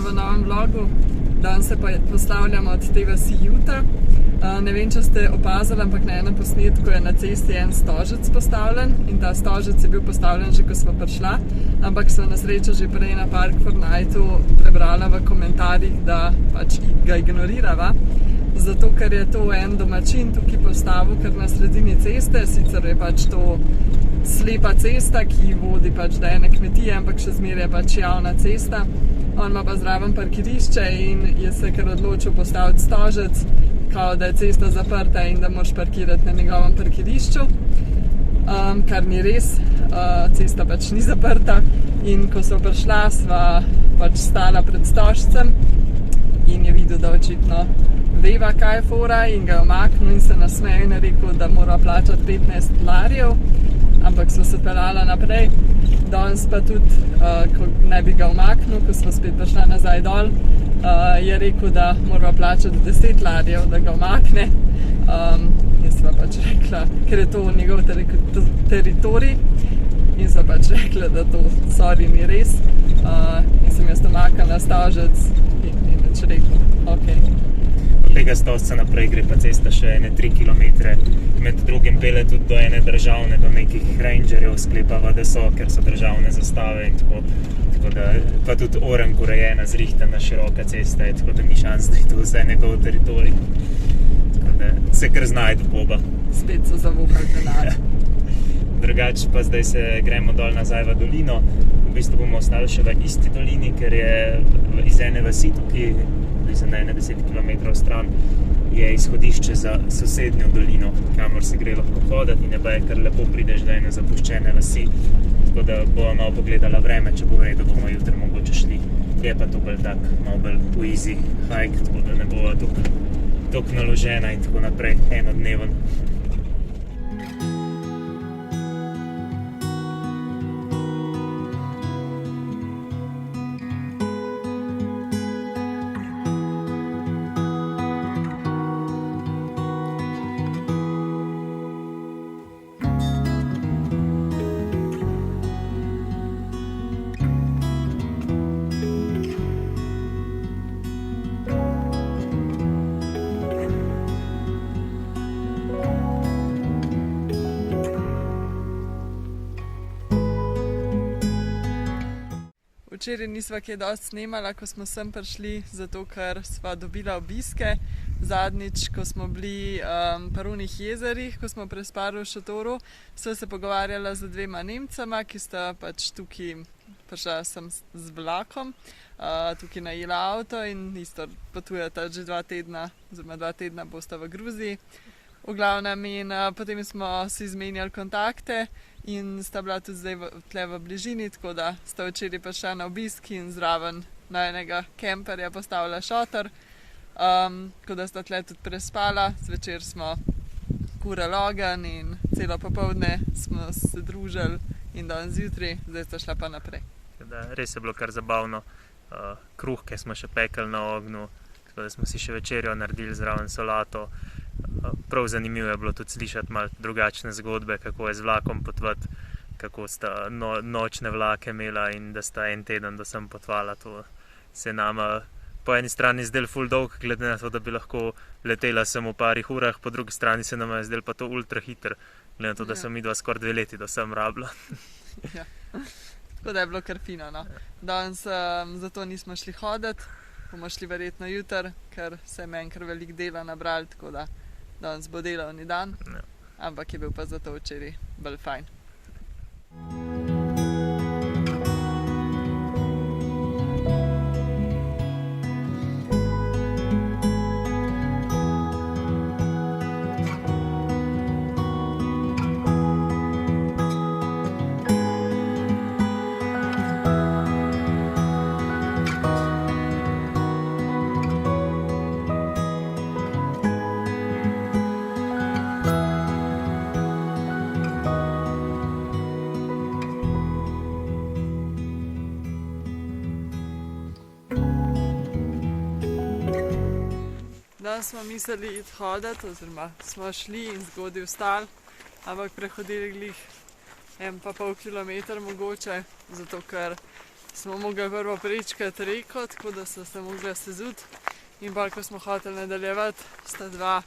v novem vlogu. Danes se pa postavljamo od te vasi Juta. Ne vem, če ste opazili, ampak na enem posnetku je na cesti en stožec postavljen in ta stožec je bil postavljen že, ko smo prišla, ampak so na srečo že prej na Park Fortniteu prebrala v komentarjih, da pač ga ignorirava. Zato, ker je to en domačin tukaj postavil, ker na sredini ceste, sicer je pač to slepa cesta, ki vodi pač do ene kmetije, ampak še zmeraj je pač javna cesta. On ima pa zraven parkirišče in je se kar odločil postaviti stožec, kao da je cesta zaprta in da moraš parkirati na njegovem parkirišču, kar ni res, cesta pač ni zaprta. In ko so prišla, sva pač stala pred stožcem in je videl, da očitno veva, kaj je fora, in ga je omaknil in se nasmejal in je rekel, da mora plačati $15, ampak so se peljala naprej. Danes pa tudi, ko ne bi ga omaknil, ko smo spet prišla nazaj dol, je rekel, da mora plačati $10, da ga omakne. In sva pač rekla, ker je to njegov teritorij, in sva pač rekla, da to sorry ni res. In sem jaz omaknila stožec in več rekel, okej. Od tega stožca naprej gre pa cesta še 3 kilometre. Med drugim pele tudi do ene državne, do nekih rangerjev, sklepava, da so, ker so državne zastave in tako da, pa tudi orenk urejena, zrihtana, široka cesta je, tako da ni šans, da je to vse njegov teritorij. Tako da se kar znajde oba. Spet so zavukali denar. Drugače pa zdaj se gremo dol nazaj v dolino. V bistvu bomo ostali še v isti dolini, ker je iz ene vasi tukaj, blizu na 10 km stran, je izhodišče za sosednjo dolino, kamor se gre lahko hoditi in je kar lepo prideš do ene zapuščene vasi. Tako da bomo malo pogledala vreme, če bo v redu, bomo jutri mogoče šli. Je pa to bolj tak, malo bolj easy hike, tako da ne bo toliko naložena in tako naprej, enodneven. Včeraj nisva kaj dosti snemala, ko smo sem prišli, zato ker sva dobila obiske. Zadnjič, ko smo bili pri onih jezerih, ko smo prespali v šotoru, sva se pogovarjala z 2 Nemcema, ki sta pač tukaj prišla sem z vlakom, tukaj najela avto in isto potujeta že 2 tedna, oziroma 2 tedna bosta v Gruziji. V glavnem in potem smo si izmenjali kontakte in sta bila tudi zdaj tle v bližini, tako da sta včeraj prišla na obisk in zraven na enega kemperja postavila šotor, tako da sta tle tudi prespala. Zvečer smo kurali ogenj in celo popoldne smo se družili in danes zjutraj, zdaj sta šla pa naprej. Res je bilo kar zabavno. Kruhke smo še pekli na ognju, tako da smo si še večerjo naredili zraven solato. Prav zanimivo je bilo tudi slišati malo drugačne zgodbe, kako je z vlakom potovati, kako sta nočne vlake imela in da sta en teden do sem potovala. To se nama po eni strani zdelo ful dolg, glede na to, da bi lahko letela sem v parih urah, po drugi strani se nama je zdelo pa to ultra hiter, glede na to, da sem midva skoraj 2 leti do sem rabila. Ja. Tako da je bilo kar fino, no. Danes zato nismo šli hoditi, bomo šli verjetno jutri, ker se je meni kar veliko dela nabrali, tako da danes bo delovni dan, ampak je bil pa zato včeraj bolj fajn. Danes smo mislili iti hoditi, oziroma smo šli in zgodaj vstali, ampak prehodili glih 1,5 kilometra mogoče, zato ker smo mogli prvo prečkati reko, tako da so se mogli sezuti. In pa, ko smo hoteli nadaljevati, sta dva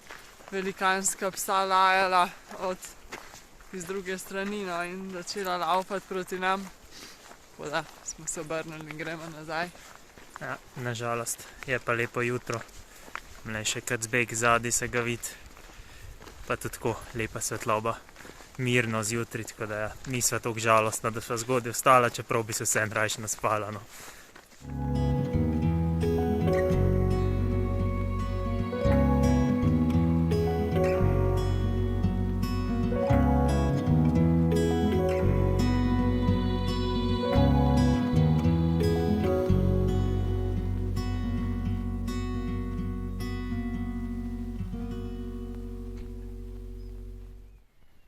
velikanska psa lajala iz druge strani, no, in začela laufati proti nam. Tako da smo se obrnili in gremo nazaj. Ja, nažalost, je pa lepo jutro. Mle še Kacbek zadaj se ga vidi. Pa tudi tako lepa svetloba. Mirno zjutri, tako da ja, nisva toliko žalostna, da sva zgodaj vstala, čeprav bi se vseeno rajši naspala, no.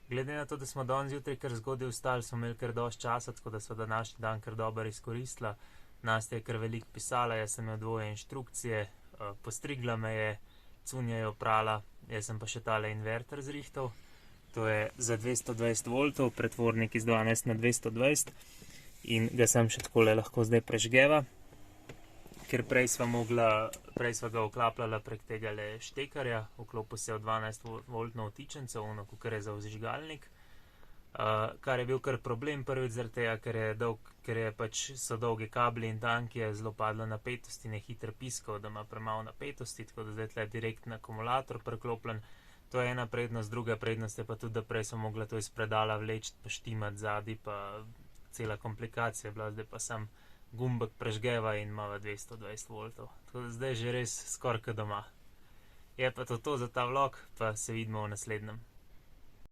Glede na to, da smo danes zjutraj kar zgodaj vstali, smo imeli kar dosti časa, tako da smo današnji dan kar dobro izkoristila. Nastja je kar veliko pisala, jaz sem imel dvoje inštrukcije, postrigla me je, cunja je oprala, jaz sem pa še tale inverter zrihtal. To je za 220 voltov, pretvornik iz 12 na 220 in ga sem še takole lahko zdaj prežgeva. Ker prej sva ga vklapljala prek tega štekarja, vklopil se je v 12 voltno vtičenco, ono, kar je za vžgalnik, kar je bil kar problem prvič zaradi tega, ker so dolgi kabli in tanki, je zelo padla napetost in je hitro piskal, da ima premalo napetosti, tako da zdaj tle direktni akumulator preklopljen. To je ena prednost, druga prednost je pa tudi, da prej smo mogla to iz predala vleči pa štimati zadaj, pa cela komplikacija je bila, zdaj pa sam gumbek prežgeva in imava 220 voltov. Tako da zdaj že res skoraj kot doma. Je pa to za ta vlog, pa se vidimo v naslednjem.